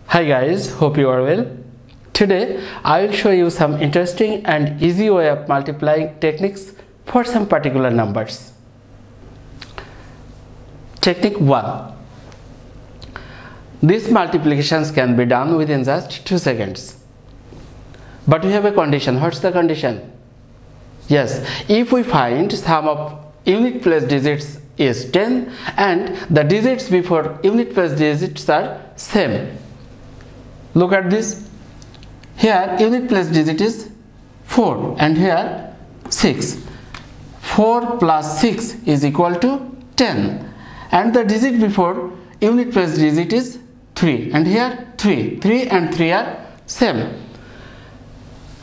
Hi guys, hope you are well. Today I will show you some interesting and easy way of multiplying techniques for some particular numbers. Technique 1. These multiplications can be done within just 2 seconds. But we have a condition. What's the condition? Yes, if we find sum of unit place digits is 10 and the digits before unit place digits are same. Look at this. Here unit place digit is 4 and here 6. 4 plus 6 is equal to 10 and the digit before unit place digit is 3 and here 3. 3 and 3 are same.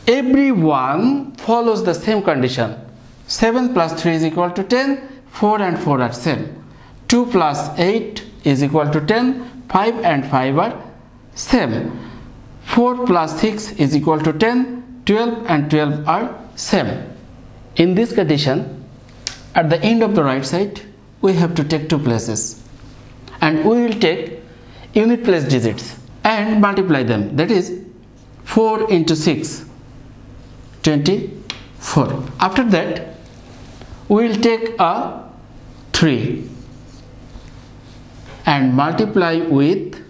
Every one follows the same condition. 7 plus 3 is equal to 10. 4 and 4 are same. 2 plus 8 is equal to 10. 5 and 5 are same. 4 plus 6 is equal to 10. 12 and 12 are same. In this condition, at the end of the right side, we have to take two places. And we will take unit place digits and multiply them. That is 4 into 6. 24. After that, we will take a 3 and multiply with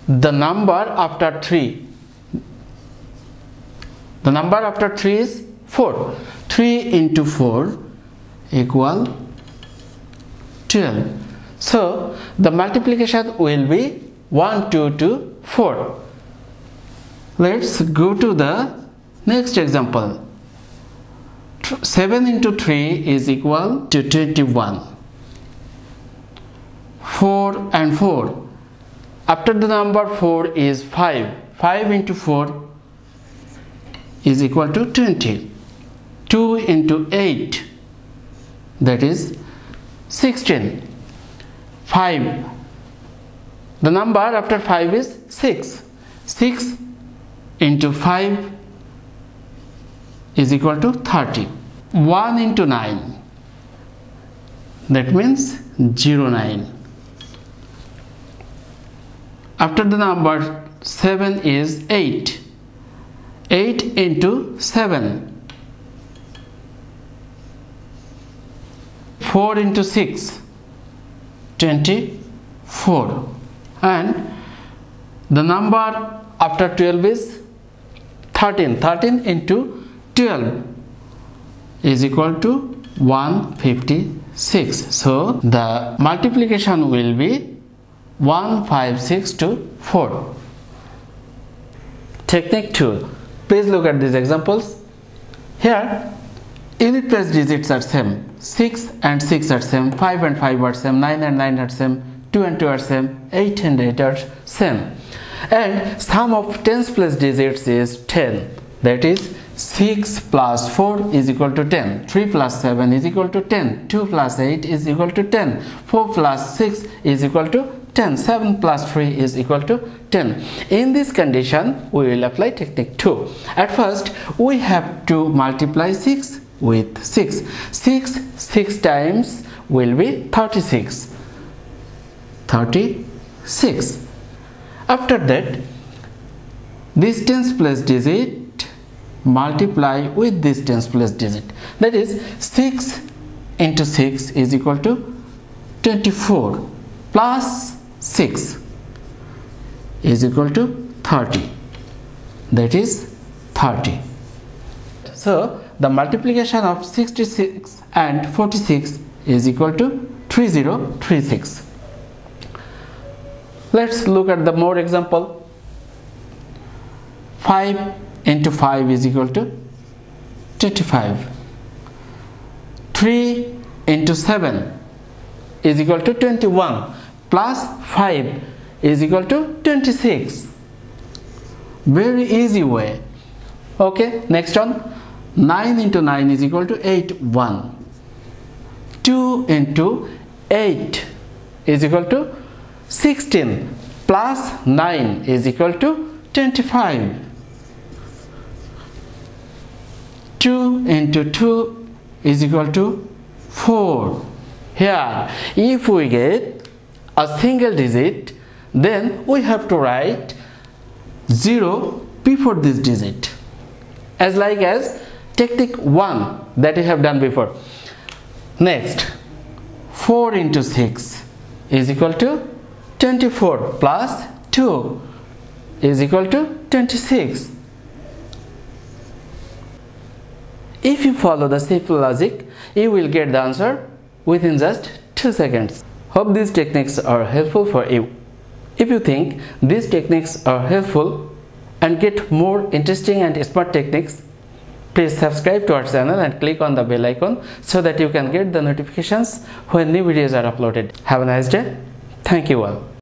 the number after 3. The number after 3 is 4. 3 into 4 equal 12. So the multiplication will be 1, 2 to 4. Let's go to the next example. 7 into 3 is equal to 21. 4 and 4. After the number 4 is 5. 5 into 4 is equal to 20. 2 into 8, that is 16. 5. The number after 5 is 6. 6 into 5 is equal to 30. 1 into 9, that means 09. After the number 7 is 8. 8 into 7. 4 into 6. 24. And the number after 12 is 13. 13 into 12 is equal to 156. So the multiplication will be 156 to 4. Technique 2. Please look at these examples. Here unit place digits are same. 6 and 6 are same. 5 and 5 are same. 9 and 9 are same. 2 and 2 are same. 8 and 8 are same. And sum of tens place digits is 10. That is 6 plus 4 is equal to 10. 3 plus 7 is equal to 10. 2 plus 8 is equal to 10. 4 plus 6 is equal to 10. 7 plus 3 is equal to 10. In this condition, we will apply technique 2. At first, we have to multiply 6 with 6. 6 times will be 36. 36. After that, this tens place digit multiply with this tens place digit. That is 6 into 6 is equal to 24 plus 6 is equal to 30. That is 30. So the multiplication of 66 and 46 is equal to 3036. Let's look at the more example. 5 into 5 is equal to 25. 3 into 7 is equal to 21 plus 5 is equal to 26. Very easy way. Okay, next one. 9 into 9 is equal to 81. 2 into 8 is equal to 16 plus 9 is equal to 25. 2 into 2 is equal to 4. Here, if we get a single digit, then we have to write 0 before this digit, as like as technique 1 that we have done before. Next, 4 into 6 is equal to 24 plus 2 is equal to 26. If you follow the simple logic, you will get the answer within just 2 seconds. Hope these techniques are helpful for you. If you think these techniques are helpful and get more interesting and smart techniques, please subscribe to our channel and click on the bell icon so that you can get the notifications when new videos are uploaded. Have a nice day. Thank you all.